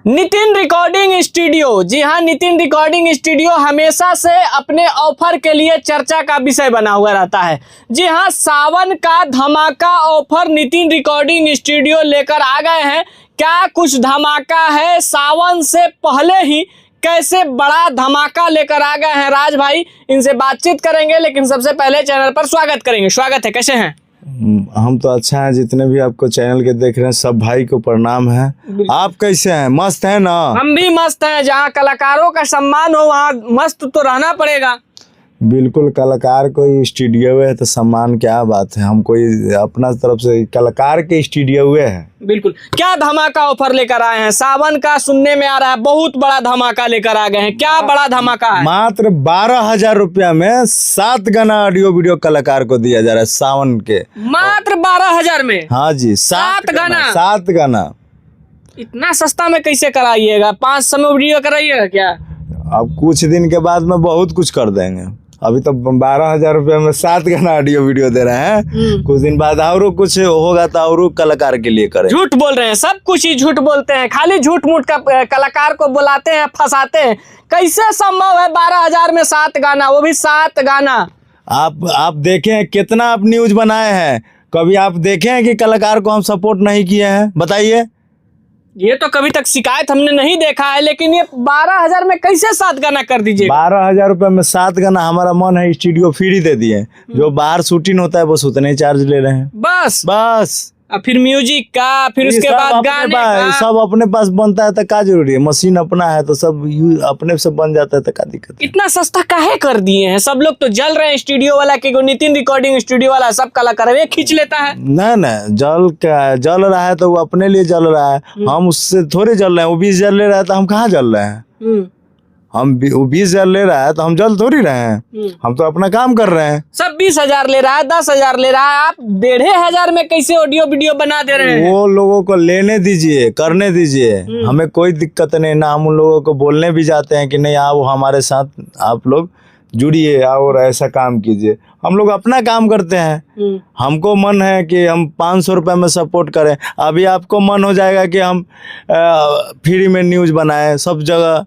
Nitin recording studio. जी हाँ, Nitin recording studio हमेशा से अपने ऑफर के लिए चर्चा का विषय बना हुआ रहता है। जी हाँ, सावन का धमाका ऑफर नितिन रिकॉर्डिंग स्टूडियो लेकर आ गए हैं। क्या कुछ धमाका है, सावन से पहले ही कैसे बड़ा धमाका लेकर आ गए हैं राज भाई, इनसे बातचीत करेंगे। लेकिन सबसे पहले चैनल पर स्वागत करेंगे। स्वागत है, कैसे हैं? हम तो अच्छा है। जितने भी आपको चैनल के देख रहे हैं सब भाई को प्रणाम है। आप कैसे हैं? मस्त हैं ना? हम भी मस्त हैं। जहाँ कलाकारों का सम्मान हो वहाँ मस्त तो रहना पड़ेगा। बिल्कुल, कलाकार कोई स्टूडियो है तो सम्मान क्या बात है। हम कोई अपना तरफ से कलाकार के स्टूडियो है। बिल्कुल। क्या धमाका ऑफर लेकर आए हैं? सावन का सुनने में आ रहा है, बहुत बड़ा धमाका लेकर आ गए हैं। क्या बड़ा धमाका है? मात्र 12,000 रुपया में 7 गाना ऑडियो वीडियो कलाकार को दिया जा रहा है सावन के। मात्र 12,000 में? हाँ जी, 7 गाना। 7 गाना इतना सस्ता में कैसे कराइएगा? 500 में वीडियो कराइएगा क्या? अब कुछ दिन के बाद में बहुत कुछ कर देंगे। अभी तो 12,000 रुपये में 7 गाना ऑडियो वीडियो दे रहे हैं। कुछ दिन बाद और कुछ होगा तो और कलाकार के लिए करें। झूठ बोल रहे हैं, सब कुछ ही झूठ बोलते हैं। खाली झूठ मूठ का कलाकार को बुलाते हैं, फंसाते हैं। कैसे संभव है 12,000 में 7 गाना, वो भी 7 गाना? आप देखें कितना आप न्यूज बनाए हैं। कभी आप देखे हैं कि कलाकार को हम सपोर्ट नहीं किए हैं? बताइए। ये तो कभी तक शिकायत हमने नहीं देखा है। लेकिन ये 12,000 में कैसे 7 गाना कर दीजिए? 12,000 रुपये में 7 गाना। हमारा मन है स्टूडियो फ्री दे दिए। जो बाहर शूटिंग होता है बस उतने चार्ज ले रहे हैं। बस फिर म्यूजिक का, फिर उसके बाद गाने का सब अपने पास बनता है तो क्या जरूरी है? मशीन अपना है तो सब अपने से बन जाता है तो क्या दिक्कत है? इतना सस्ता काहे कर दिए हैं? सब लोग तो जल रहे हैं स्टूडियो वाला के नितिन रिकॉर्डिंग स्टूडियो वाला सब कलाकार वे खींच लेता है। नहीं, जल रहा है तो वो अपने लिए जल रहा है। हम उससे थोड़े जल रहे हैं। वो 20 जल ले रहा है तो हम कहाँ जल रहे हैं? हम 20 हजार ले रहा है तो हम जल थोड़ी रहे हैं। हम तो अपना काम कर रहे हैं। सब 20,000 ले रहा है, 10,000 ले रहा है। आप 1,500 में कैसे ऑडियो वीडियो बना दे रहे हैं? वो लोगों को लेने दीजिए, करने दीजिए। हमें कोई दिक्कत नहीं ना। हम उन लोगों को बोलने भी जाते हैं कि नहीं आओ हमारे साथ, आप लोग जुड़िए और ऐसा काम कीजिए। हम लोग अपना काम करते हैं। हमको मन है कि हम 500 रुपये में सपोर्ट करें। अभी आपको मन हो जाएगा कि हम फ्री में न्यूज बनाएं सब जगह।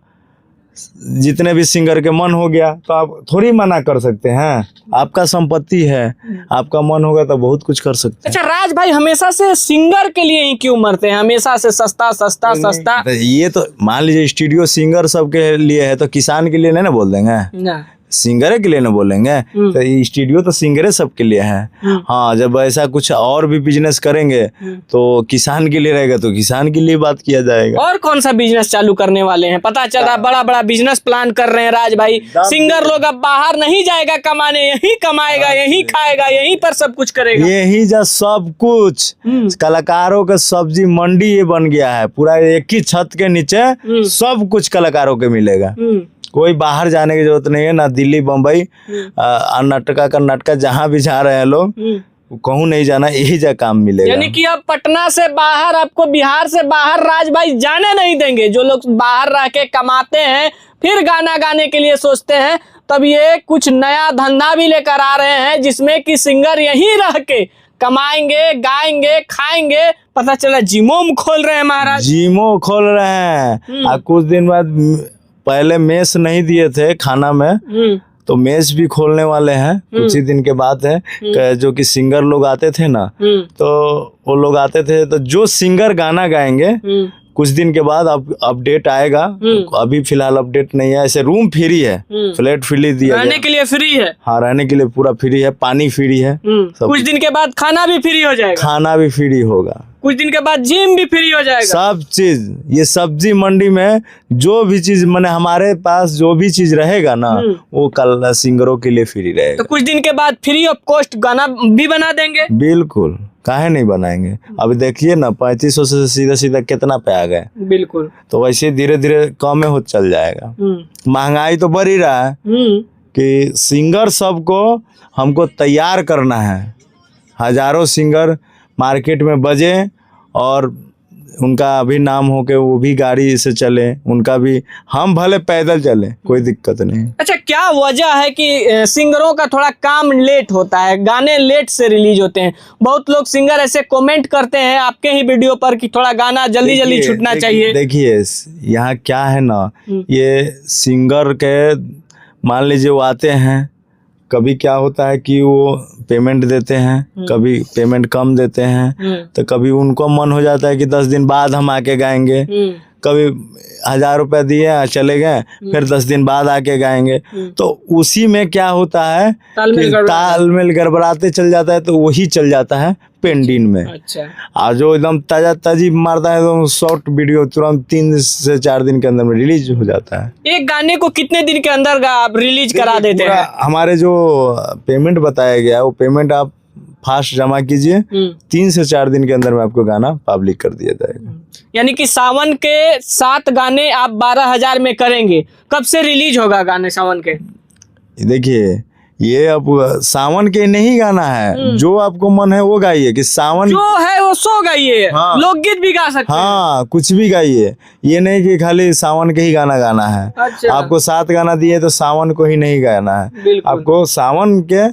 जितने भी सिंगर के मन हो गया तो आप थोड़ी मना कर सकते हैं। आपका संपत्ति है, आपका मन होगा तो बहुत कुछ कर सकते हैं। अच्छा राज भाई, हमेशा से सिंगर के लिए ही क्यों मरते हैं? हमेशा से सस्ता सस्ता सस्ता। ये तो मान लीजिए स्टूडियो सिंगर सबके लिए है तो किसान के लिए नहीं ना बोल देंगे ना, सिंगरे के लिए ना बोलेंगे। तो ये स्टूडियो तो सिंगरे सबके लिए है। हाँ, जब ऐसा कुछ और भी बिजनेस करेंगे तो किसान के लिए रहेगा तो किसान के लिए बात किया जाएगा। और कौन सा बिजनेस चालू करने वाले हैं? पता चल रहा बड़ा बड़ा बिजनेस प्लान कर रहे हैं राज भाई। सिंगर लोग अब बाहर नहीं जाएगा कमाने, यही कमाएगा, यही खाएगा, यहीं पर सब कुछ करेगा। यही जो सब कुछ कलाकारों का सब्जी मंडी ये बन गया है। पूरा एक ही छत के नीचे सब कुछ कलाकारों के मिलेगा। कोई बाहर जाने की जरूरत नहीं है ना। दिल्ली, बम्बई, कर्नाटका जहाँ भी जा रहे हैं लोग, कहूँ नहीं जाना, यही जा काम मिलेगा। यानी कि अब पटना से बाहर, आपको बिहार से बाहर राज भाई जाने नहीं देंगे। जो लोग बाहर रह के कमाते हैं फिर गाना गाने के लिए सोचते हैं, तब ये कुछ नया धंधा भी लेकर आ रहे हैं जिसमें कि सिंगर यहीं रह के कमाएंगे, गाएंगे, खाएंगे। पता चला जिमो खोल रहे हैं महाराज। जिमो खोल रहे हैं। कुछ दिन बाद पहले मेस नहीं दिए थे खाना में, तो मेस भी खोलने वाले हैं। कुछ ही दिन के बाद है। जो कि सिंगर लोग आते थे ना, तो वो लोग आते थे तो जो सिंगर गाना गाएंगे कुछ दिन के बाद अब अपडेट आएगा। अभी फिलहाल अपडेट नहीं है। ऐसे रूम फ्री है, फ्लैट फ्री दिया, रहने के लिए फ्री है। हाँ, रहने के लिए पूरा फ्री है। पानी फ्री है। कुछ दिन के बाद खाना भी फ्री हो जाएगा। खाना भी फ्री होगा। कुछ दिन के बाद जिम भी फ्री हो जाएगा। सब चीज, ये सब्जी मंडी में जो भी चीज मैंने हमारे पास जो भी चीज रहेगा ना, वो कल सिंगरों के लिए फ्री रहेगा। तो कुछ दिन के बाद फ्री ऑफ कॉस्ट गाना भी बना देंगे। बिल्कुल, काहे नहीं बनाएंगे। अभी देखिए ना 3500 से सीधा सीधा कितना पे आ गए। बिल्कुल। तो वैसे धीरे धीरे कम हो चल जाएगा। महंगाई तो बढ़ ही रहा है कि सिंगर सबको हमको तैयार करना है। हजारों सिंगर मार्केट में बजे और उनका अभी नाम हो के वो भी गाड़ी से चले, उनका भी, हम भले पैदल चले, कोई दिक्कत नहीं। अच्छा, क्या वजह है कि सिंगरों का थोड़ा काम लेट होता है, गाने लेट से रिलीज होते हैं? बहुत लोग सिंगर ऐसे कमेंट करते हैं आपके ही वीडियो पर कि थोड़ा गाना जल्दी जल्दी छूटना चाहिए। देखिए यहाँ क्या है ना, ये सिंगर के मान लीजिए वो आते हैं, कभी क्या होता है कि वो पेमेंट देते हैं, कभी पेमेंट कम देते हैं, तो कभी उनको मन हो जाता है कि 10 दिन बाद हम आके गाएंगे, कभी 1000 रुपया दिए चले गए, फिर 10 दिन बाद आके गाएंगे। तो उसी में क्या होता है कि तालमेल गड़बड़ाते चल जाता है, तो वही चल जाता है पेंडिंग में। अच्छा। और जो एकदम ताजा ताजी मारता है तो शॉर्ट वीडियो तुरंत 3 से 4 दिन के अंदर में रिलीज हो जाता है। एक गाने को कितने दिन के अंदर आप रिलीज करा देते हैं? हमारे जो पेमेंट बताया गया है वो पेमेंट आप फास्ट जमा कीजिए, 3 से 4 दिन के अंदर में आपको गाना पब्लिक कर दिया जाएगा। यानी कि सावन के 7 गाने आप 12,000 में करेंगे। कब से रिलीज होगा गाने सावन के? देखिए ये अब सावन के नहीं गाना है, जो आपको मन है वो गाइए, कि सावन जो है वो सो गाइए। हाँ। लोकगीत भी गा सकते हैं। हाँ, कुछ भी गाइए, ये नहीं कि खाली सावन के ही गाना गाना है। अच्छा। आपको 7 गाना दिए तो सावन को ही नहीं गाना है, बिल्कुल। आपको सावन के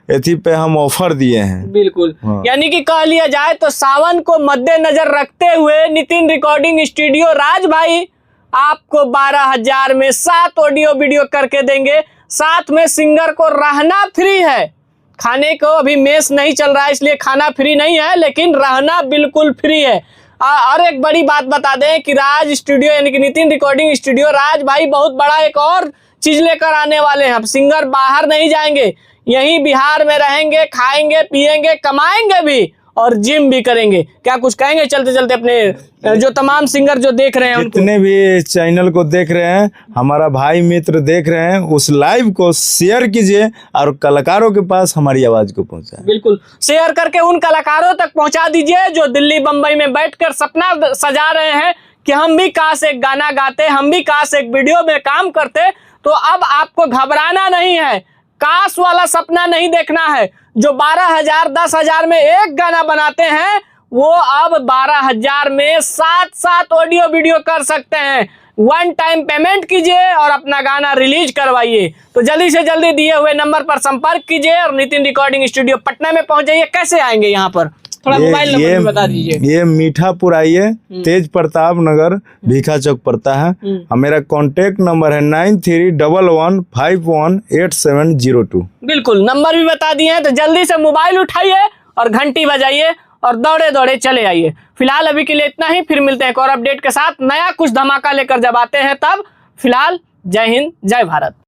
एथी पे हम ऑफर दिए हैं। बिल्कुल। हाँ। यानी कि कह लिया जाए तो सावन को मद्देनजर रखते हुए नितिन रिकॉर्डिंग स्टूडियो राज भाई आपको 12,000 में 7 ऑडियो वीडियो करके देंगे। साथ में सिंगर को रहना फ्री है, खाने को अभी मेस नहीं चल रहा है इसलिए खाना फ्री नहीं है, लेकिन रहना बिल्कुल फ्री है। और एक बड़ी बात बता दें कि राज स्टूडियो यानी कि नितिन रिकॉर्डिंग स्टूडियो राज भाई बहुत बड़ा एक और चीज लेकर आने वाले हैं। अब सिंगर बाहर नहीं जाएंगे, यहीं बिहार में रहेंगे, खाएंगे पिएंगे, कमाएंगे भी और जिम भी करेंगे। क्या कुछ कहेंगे चलते चलते अपने जो तमाम सिंगर जो देख रहे हैं उनको? जितने भी चैनल को देख रहे हैं, हमारा भाई मित्र देख रहे हैं, उस लाइव को शेयर कीजिए और कलाकारों के पास हमारी आवाज को पहुंचाएं। बिल्कुल, शेयर करके उन कलाकारों तक पहुंचा दीजिए जो दिल्ली बम्बई में बैठकर सपना सजा रहे हैं कि हम भी काश एक गाना गाते, हम भी काश एक वीडियो में काम करते। तो अब आपको घबराना नहीं है, काश वाला सपना नहीं देखना है। जो 12,000 10,000 में एक गाना बनाते हैं वो अब 12,000 में 7 ऑडियो वीडियो कर सकते हैं। 1 टाइम पेमेंट कीजिए और अपना गाना रिलीज करवाइए। तो जल्दी से जल्दी दिए हुए नंबर पर संपर्क कीजिए और नितिन रिकॉर्डिंग स्टूडियो पटना में पहुंच जाइए। कैसे आएंगे यहाँ पर? थोड़ा मोबाइल नंबर भी बता दीजिए। ये मीठापुर आइए, तेज प्रताप नगर भीखा चौक पड़ता है। मेरा कॉन्टेक्ट नंबर है 9311518702। बिल्कुल, नंबर भी बता दिए हैं। तो जल्दी से मोबाइल उठाइए और घंटी बजाइए और दौड़े दौड़े चले आइए। फिलहाल अभी के लिए इतना ही, फिर मिलते हैं एक और अपडेट के साथ। नया कुछ धमाका लेकर जब आते हैं तब। फिलहाल जय हिंद, जय भारत।